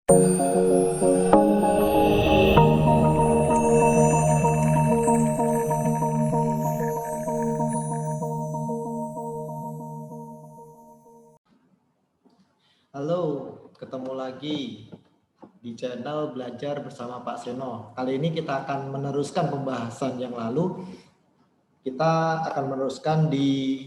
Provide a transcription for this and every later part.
Halo, ketemu lagi di channel Belajar Bersama Pak Seno. Kali ini kita akan meneruskan pembahasan yang lalu. Kita akan meneruskan di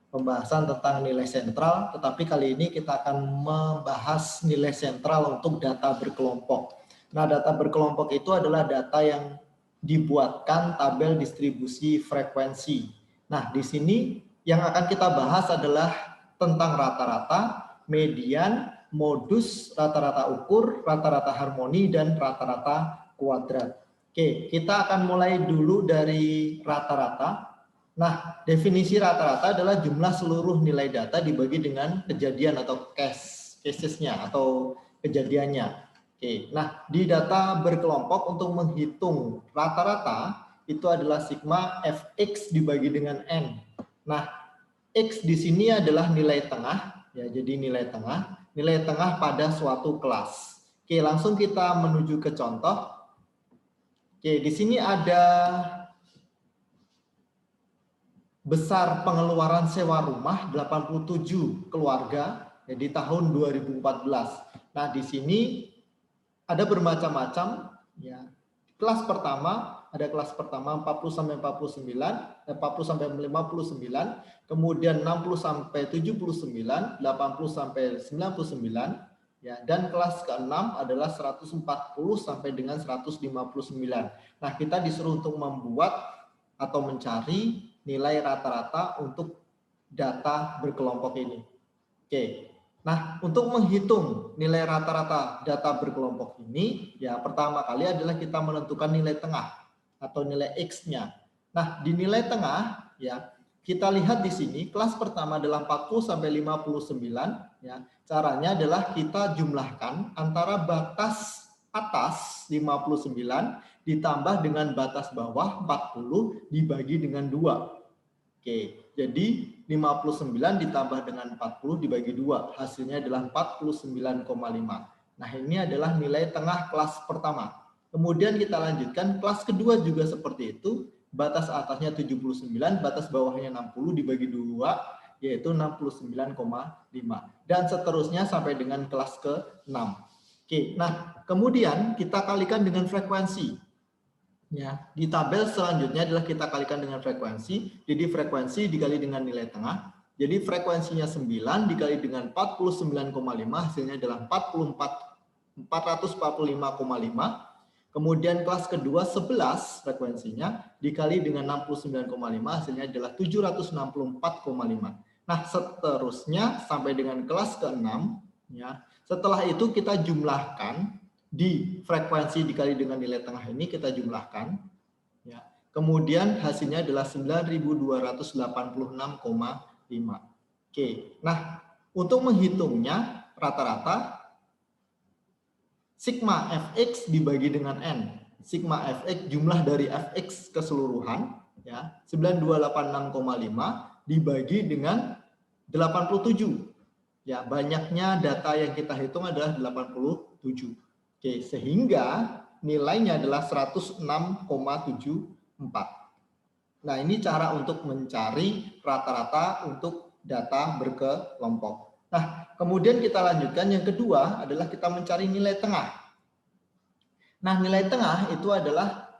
pembahasan tentang nilai sentral, tetapi kali ini kita akan membahas nilai sentral untuk data berkelompok. Nah, data berkelompok itu adalah data yang dibuatkan tabel distribusi frekuensi. Nah, di sini yang akan kita bahas adalah tentang rata-rata, median, modus, rata-rata ukur, rata-rata harmoni, dan rata-rata kuadrat. Oke, kita akan mulai dulu dari rata-rata. Nah, definisi rata-rata adalah jumlah seluruh nilai data dibagi dengan kejadian atau casesnya atau kejadiannya. Oke, nah di data berkelompok untuk menghitung rata-rata itu adalah sigma fx dibagi dengan n. Nah, x di sini adalah nilai tengah, ya, jadi nilai tengah pada suatu kelas. Oke, langsung kita menuju ke contoh. Oke, di sini ada besar pengeluaran sewa rumah 87 keluarga ya, di tahun 2014. Nah, di sini ada bermacam-macam ya. Kelas pertama, ada kelas pertama 40 sampai 49, 40 sampai 59, kemudian 60 sampai 79, 80 sampai 99 ya, dan kelas ke-6 adalah 140 sampai dengan 159. Nah, kita disuruh untuk membuat atau mencari nilai rata-rata untuk data berkelompok ini. Oke. Nah, untuk menghitung nilai rata-rata data berkelompok ini, ya pertama kali adalah kita menentukan nilai tengah atau nilai X-nya. Nah, di nilai tengah, ya kita lihat di sini, kelas pertama adalah 40 sampai 59, ya. Caranya adalah kita jumlahkan antara batas atas 59 ditambah dengan batas bawah 40 dibagi dengan 2. Oke, jadi 59 ditambah dengan 40 dibagi 2, hasilnya adalah 49,5. Nah, ini adalah nilai tengah kelas pertama. Kemudian kita lanjutkan, kelas kedua juga seperti itu, batas atasnya 79, batas bawahnya 60 dibagi 2, yaitu 69,5. Dan seterusnya sampai dengan kelas ke-6. Oke, nah kemudian kita kalikan dengan frekuensi. Ya, di tabel selanjutnya adalah kita kalikan dengan frekuensi. Jadi frekuensi dikali dengan nilai tengah. Jadi frekuensinya 9 dikali dengan 49,5 hasilnya adalah 445,5. Kemudian kelas kedua 11 frekuensinya dikali dengan 69,5 hasilnya adalah 764,5. Nah, seterusnya sampai dengan kelas ke-6 ya. Setelah itu kita jumlahkan di frekuensi dikali dengan nilai tengah ini kita jumlahkan ya. Kemudian hasilnya adalah 9286,5. Oke. Nah, untuk menghitungnya rata-rata sigma fx dibagi dengan n. Sigma fx jumlah dari fx keseluruhan ya, 9286,5 dibagi dengan 87. Ya, banyaknya data yang kita hitung adalah 87. Oke, sehingga nilainya adalah 106,74. Nah, ini cara untuk mencari rata-rata untuk data berkelompok. Nah, kemudian kita lanjutkan yang kedua adalah kita mencari nilai tengah. Nah, nilai tengah itu adalah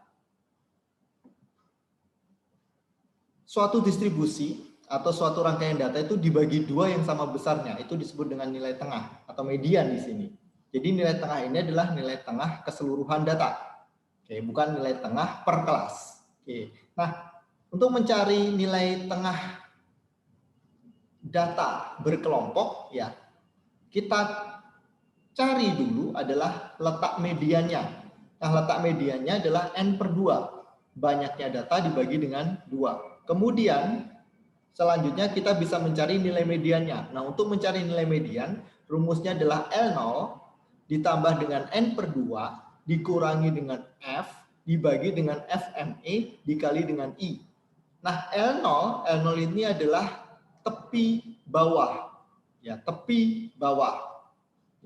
suatu distribusi atau suatu rangkaian data itu dibagi dua yang sama besarnya. Itu disebut dengan nilai tengah atau median di sini. Jadi nilai tengah ini adalah nilai tengah keseluruhan data. Oke, bukan nilai tengah per kelas. Oke. Nah, untuk mencari nilai tengah data berkelompok ya, kita cari dulu adalah letak mediannya. Nah, letak mediannya adalah n per 2. Banyaknya data dibagi dengan 2. Kemudian selanjutnya kita bisa mencari nilai mediannya. Nah, untuk mencari nilai median, rumusnya adalah L0 ditambah dengan n per 2 dikurangi dengan f dibagi dengan fme dikali dengan i. Nah, L0 ini adalah tepi bawah. Ya, tepi bawah.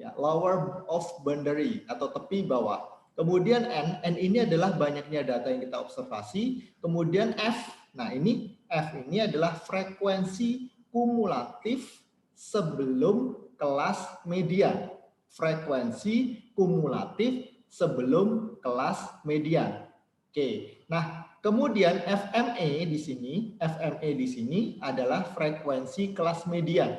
ya, lower of boundary atau tepi bawah. Kemudian N ini adalah banyaknya data yang kita observasi. Kemudian F, nah ini F ini adalah frekuensi kumulatif sebelum kelas median. Frekuensi kumulatif sebelum kelas median. Oke, nah kemudian FME di sini adalah frekuensi kelas median.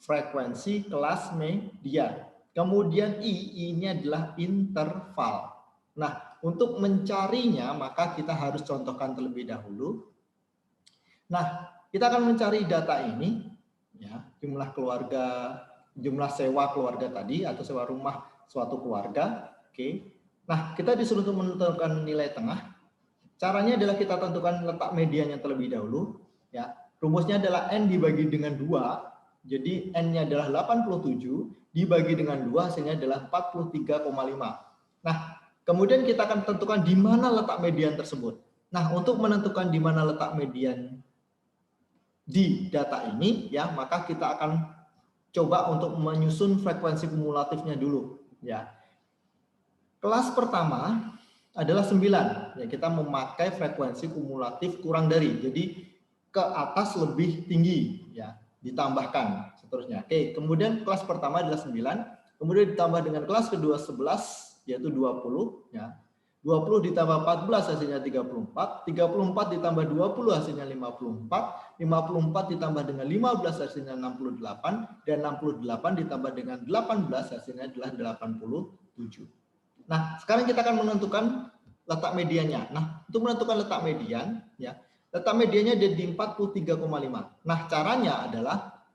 Frekuensi kelas median. Kemudian I ini adalah interval. Nah, untuk mencarinya maka kita harus contohkan terlebih dahulu. Nah, kita akan mencari data ini, ya, jumlah keluarga, jumlah sewa keluarga tadi atau sewa rumah suatu keluarga. Oke. Nah, kita disuruh untuk menentukan nilai tengah. Caranya adalah kita tentukan letak mediannya terlebih dahulu. Ya, rumusnya adalah N dibagi dengan 2. Jadi N-nya adalah 87, dibagi dengan 2 hasilnya adalah 43,5. Nah, kemudian kita akan tentukan di mana letak median tersebut. Nah, untuk menentukan di mana letak median di data ini, ya, maka kita akan coba untuk menyusun frekuensi kumulatifnya dulu, ya. Kelas pertama adalah 9. Ya, kita memakai frekuensi kumulatif kurang dari. Jadi ke atas lebih tinggi, ya, ditambahkan seterusnya. Oke, kemudian kelas pertama adalah 9, kemudian ditambah dengan kelas kedua 11 yaitu 20, ya. 20 ditambah 14 hasilnya 34, 34 ditambah 20 hasilnya 54, 54 ditambah dengan 15 hasilnya 68, dan 68 ditambah dengan 18 hasilnya adalah 87. Nah, sekarang kita akan menentukan letak mediannya. Nah, untuk menentukan letak median, ya, letak mediannya ada di 43,5. Nah, caranya adalah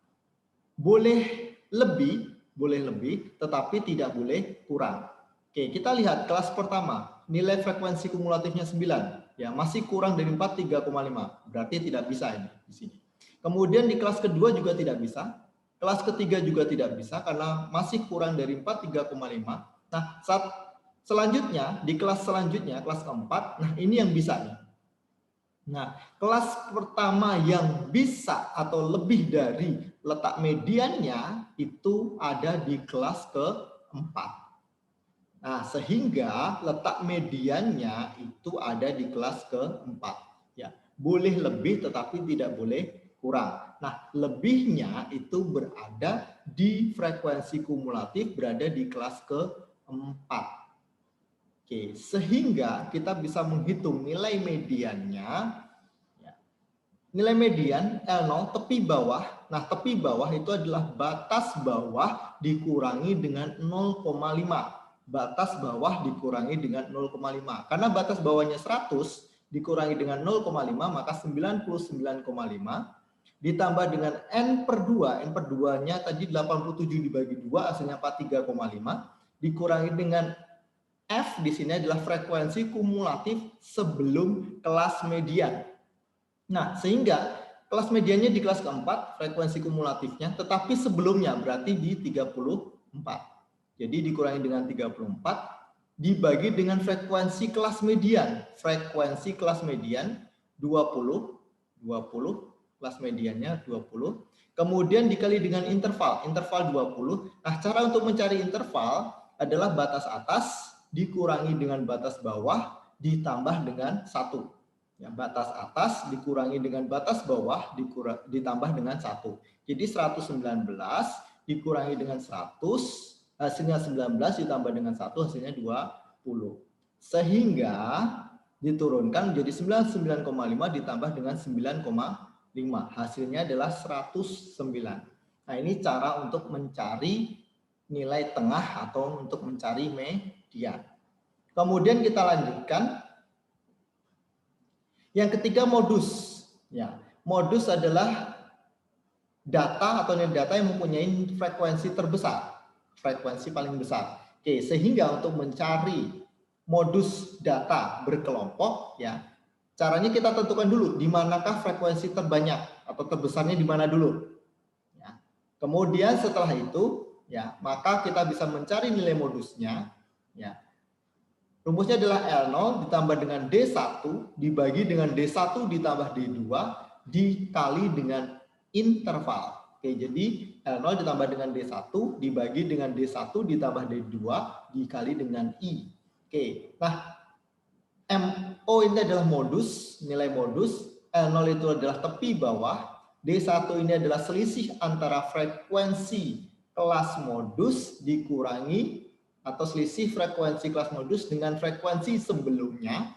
boleh lebih, tetapi tidak boleh kurang. Oke, kita lihat kelas pertama, nilai frekuensi kumulatifnya 9, ya, masih kurang dari 43,5. Berarti tidak bisa ini di sini. Kemudian di kelas kedua juga tidak bisa. Kelas ketiga juga tidak bisa karena masih kurang dari 43,5. Nah, selanjutnya, di kelas selanjutnya, kelas keempat, nah ini yang bisa nih. Nah, kelas pertama yang bisa atau lebih dari letak mediannya itu ada di kelas keempat. Nah, sehingga letak mediannya itu ada di kelas keempat. Ya, boleh lebih tetapi tidak boleh kurang. Nah, lebihnya itu berada di frekuensi kumulatif berada di kelas keempat. Oke, sehingga kita bisa menghitung nilai mediannya. Nilai median L0 tepi bawah. Nah, tepi bawah itu adalah batas bawah dikurangi dengan 0,5. Batas bawah dikurangi dengan 0,5. Karena batas bawahnya 100 dikurangi dengan 0,5 maka 99,5 ditambah dengan N per 2. N per 2-nya tadi 87 dibagi 2 hasilnya 43,5 dikurangi dengan F di sini adalah frekuensi kumulatif sebelum kelas median. Nah, sehingga kelas mediannya di kelas keempat, frekuensi kumulatifnya, tetapi sebelumnya berarti di 34. Jadi dikurangi dengan 34, dibagi dengan frekuensi kelas median. Frekuensi kelas median 20, kelas mediannya 20. Kemudian dikali dengan interval 20. Nah, cara untuk mencari interval adalah batas atas dikurangi dengan batas bawah ditambah dengan 1. Ya, batas atas dikurangi dengan batas bawah ditambah dengan 1. Jadi 119 dikurangi dengan 100 hasilnya 19 ditambah dengan 1 hasilnya 20. Sehingga diturunkan menjadi 99,5 ditambah dengan 9,5. Hasilnya adalah 109. Nah, ini cara untuk mencari nilai tengah atau untuk mencari median. Kemudian kita lanjutkan. Yang ketiga modus. Ya, modus adalah data atau nilai data yang mempunyai frekuensi terbesar, frekuensi paling besar. Oke, sehingga untuk mencari modus data berkelompok, ya, caranya kita tentukan dulu di manakah frekuensi terbanyak atau terbesarnya di mana dulu. Ya. Kemudian setelah itu, ya, maka kita bisa mencari nilai modusnya. Ya. Rumusnya adalah L0 ditambah dengan D1 dibagi dengan D1 ditambah D2 dikali dengan interval. Oke, jadi L0 ditambah dengan D1 dibagi dengan D1 ditambah D2 dikali dengan I. Oke, nah MO ini adalah modus, nilai modus, L0 itu adalah tepi bawah, D1 ini adalah selisih antara frekuensi kelas modus dikurangi atau selisih frekuensi kelas modus dengan frekuensi sebelumnya,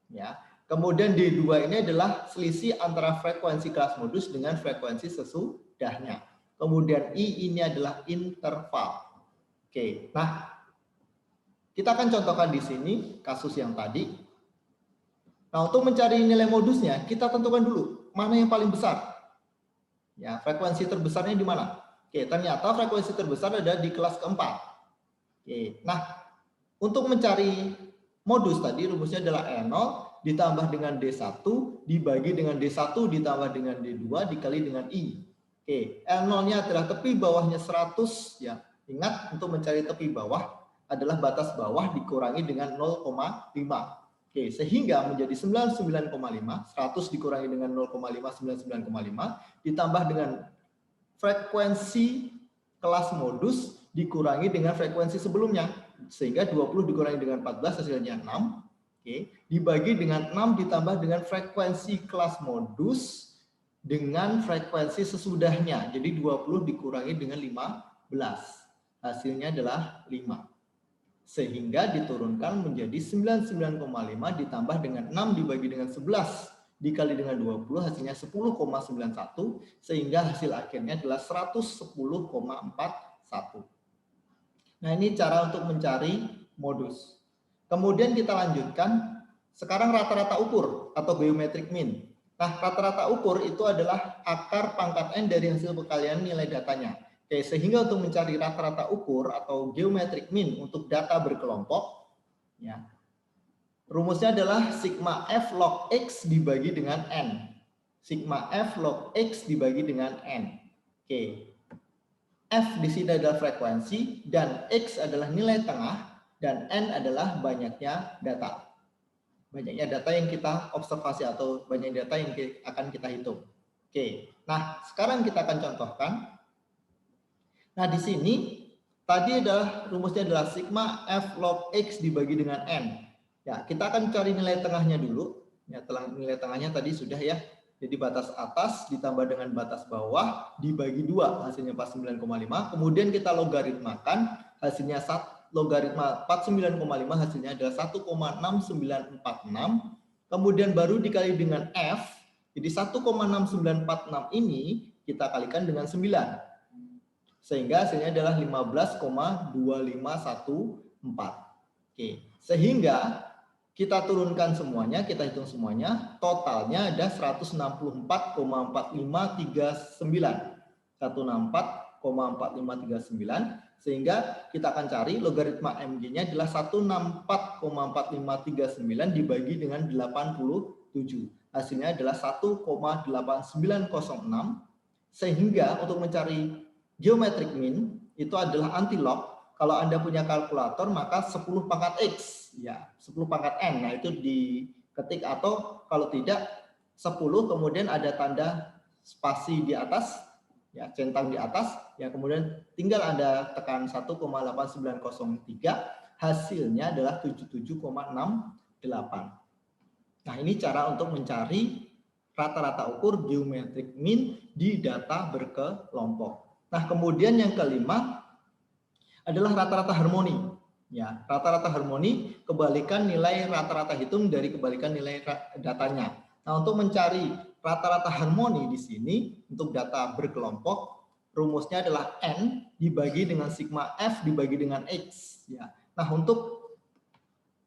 ya. Kemudian D2 ini adalah selisih antara frekuensi kelas modus dengan frekuensi sesudahnya. Kemudian I ini adalah interval. Oke, nah kita akan contohkan di sini kasus yang tadi. Nah, untuk mencari nilai modusnya, kita tentukan dulu mana yang paling besar. Ya, frekuensi terbesarnya di mana? Oke, ternyata frekuensi terbesar ada di kelas keempat. Oke, nah untuk mencari modus tadi rumusnya adalah L0 ditambah dengan D1 dibagi dengan D1 ditambah dengan D2 dikali dengan I. Oke, L0-nya adalah tepi bawahnya 100 ya. Ingat untuk mencari tepi bawah adalah batas bawah dikurangi dengan 0,5. Oke, sehingga menjadi 99,5, 100 dikurangi dengan 0,5, 99,5 ditambah dengan frekuensi kelas modus dikurangi dengan frekuensi sebelumnya, sehingga 20 dikurangi dengan 14 hasilnya 6. Oke, dibagi dengan 6 ditambah dengan frekuensi kelas modus dengan frekuensi sesudahnya. Jadi 20 dikurangi dengan 15. Hasilnya adalah 5. Sehingga diturunkan menjadi 99,5 ditambah dengan 6 dibagi dengan 11 dikali dengan 20 hasilnya 10,91 sehingga hasil akhirnya adalah 110,41. Nah, ini cara untuk mencari modus. Kemudian kita lanjutkan, sekarang rata-rata ukur atau geometric mean. Nah, rata-rata ukur itu adalah akar pangkat N dari hasil perkalian nilai datanya. Oke, sehingga untuk mencari rata-rata ukur atau geometric mean untuk data berkelompok, ya, rumusnya adalah sigma F log X dibagi dengan N. Sigma F log X dibagi dengan N. Oke. F di sini adalah frekuensi dan X adalah nilai tengah dan N adalah banyaknya data. Banyaknya data yang kita observasi atau banyak data yang akan kita hitung. Oke. Nah, sekarang kita akan contohkan. Nah, di sini tadi adalah rumusnya adalah sigma F log X dibagi dengan N. Ya, kita akan cari nilai tengahnya dulu. Ya, nilai tengahnya tadi sudah ya. Jadi batas atas ditambah dengan batas bawah dibagi 2 hasilnya 49,5. Kemudian kita logaritmakan hasilnya logaritma 49,5 hasilnya adalah 1,6946. Kemudian baru dikali dengan F. Jadi 1,6946 ini kita kalikan dengan 9. Sehingga hasilnya adalah 15,2514. Oke, sehingga kita turunkan semuanya, kita hitung semuanya, totalnya ada 164,4539. 164,4539, sehingga kita akan cari logaritma MG-nya adalah 164,4539 dibagi dengan 87. Hasilnya adalah 1,8906, sehingga untuk mencari geometric mean itu adalah anti-log. Kalau Anda punya kalkulator maka 10 pangkat X, ya 10 pangkat N. Nah, itu diketik atau kalau tidak 10 kemudian ada tanda spasi di atas, ya centang di atas, ya kemudian tinggal Anda tekan 1,8903, hasilnya adalah 77,68. Nah, ini cara untuk mencari rata-rata ukur geometric mean di data berkelompok. Nah, kemudian yang kelima adalah rata-rata harmoni. Ya, rata-rata harmoni kebalikan nilai rata-rata hitung dari kebalikan nilai datanya. Nah, untuk mencari rata-rata harmoni di sini untuk data berkelompok, rumusnya adalah N dibagi dengan sigma F dibagi dengan X. Ya. Nah, untuk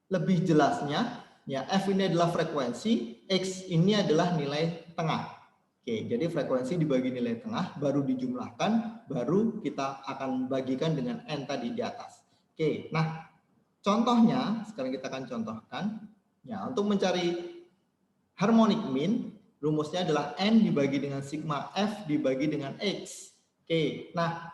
lebih jelasnya, ya F ini adalah frekuensi, X ini adalah nilai tengah. Oke, jadi frekuensi dibagi nilai tengah, baru dijumlahkan, baru kita akan bagikan dengan N tadi di atas. Oke, nah contohnya, sekarang kita akan contohkan. Ya, untuk mencari harmonic mean, rumusnya adalah N dibagi dengan sigma F dibagi dengan X. Oke, nah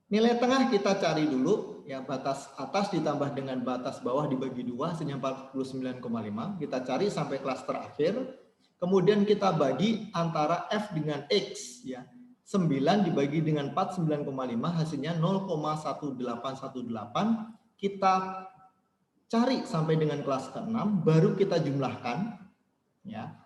nilai tengah kita cari dulu, ya batas atas ditambah dengan batas bawah dibagi 2, hasilnya 49,5. Kita cari sampai kelas terakhir. Kemudian kita bagi antara F dengan X, ya. 9 dibagi dengan 49,5 hasilnya 0,1818. Kita cari sampai dengan kelas ke-6, baru kita jumlahkan. Ya,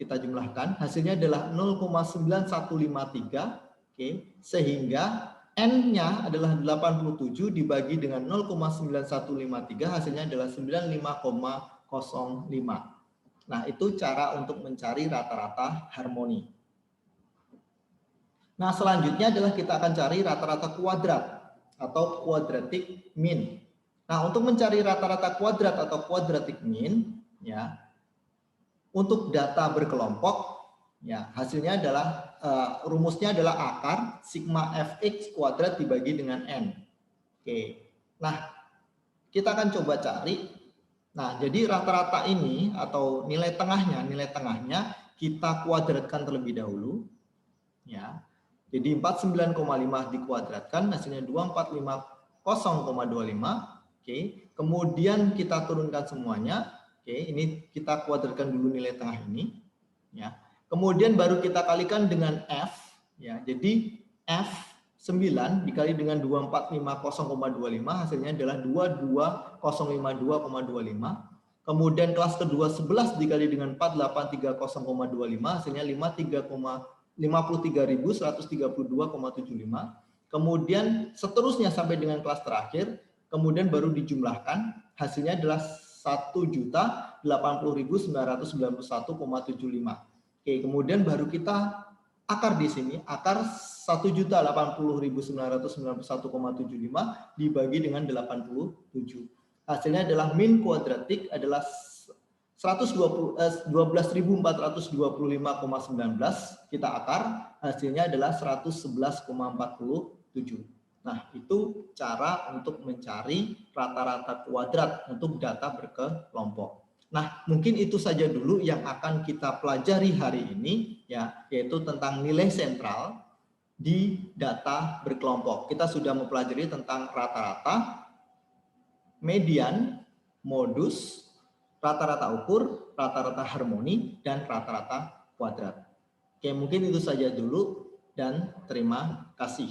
kita jumlahkan, hasilnya adalah 0,9153. Oke, sehingga N-nya adalah 87 dibagi dengan 0,9153, hasilnya adalah 95,05. Nah, itu cara untuk mencari rata-rata harmoni. Nah, selanjutnya adalah kita akan cari rata-rata kuadrat atau quadratic mean. Nah, untuk mencari rata-rata kuadrat atau quadratic mean, ya, untuk data berkelompok, ya, hasilnya adalah rumusnya adalah akar sigma fx kuadrat dibagi dengan n. Oke. Nah, kita akan coba cari. Nah, jadi rata-rata ini atau nilai tengahnya kita kuadratkan terlebih dahulu, ya. Jadi 49,5 dikuadratkan hasilnya 2450,25. Oke, kemudian kita turunkan semuanya. Oke, ini kita kuadratkan dulu nilai tengah ini, ya. Kemudian baru kita kalikan dengan F, ya. Jadi F 9 dikali dengan 2450,25 hasilnya adalah 22052,25. Kemudian kelas kedua 11 dikali dengan 4830,25 hasilnya 53.132,75. Kemudian seterusnya sampai dengan kelas terakhir, kemudian baru dijumlahkan, hasilnya adalah 1.080.991,75. Oke, kemudian baru kita akar di sini, akar 1.080.991,75 dibagi dengan 87. Hasilnya adalah min kuadratik adalah 12.425,19, kita akar, hasilnya adalah 111,47. Nah, itu cara untuk mencari rata-rata kuadrat untuk data berkelompok. Nah, mungkin itu saja dulu yang akan kita pelajari hari ini, ya, yaitu tentang nilai sentral di data berkelompok. Kita sudah mempelajari tentang rata-rata, median, modus, rata-rata ukur, rata-rata harmoni, dan rata-rata kuadrat. Oke, mungkin itu saja dulu dan terima kasih.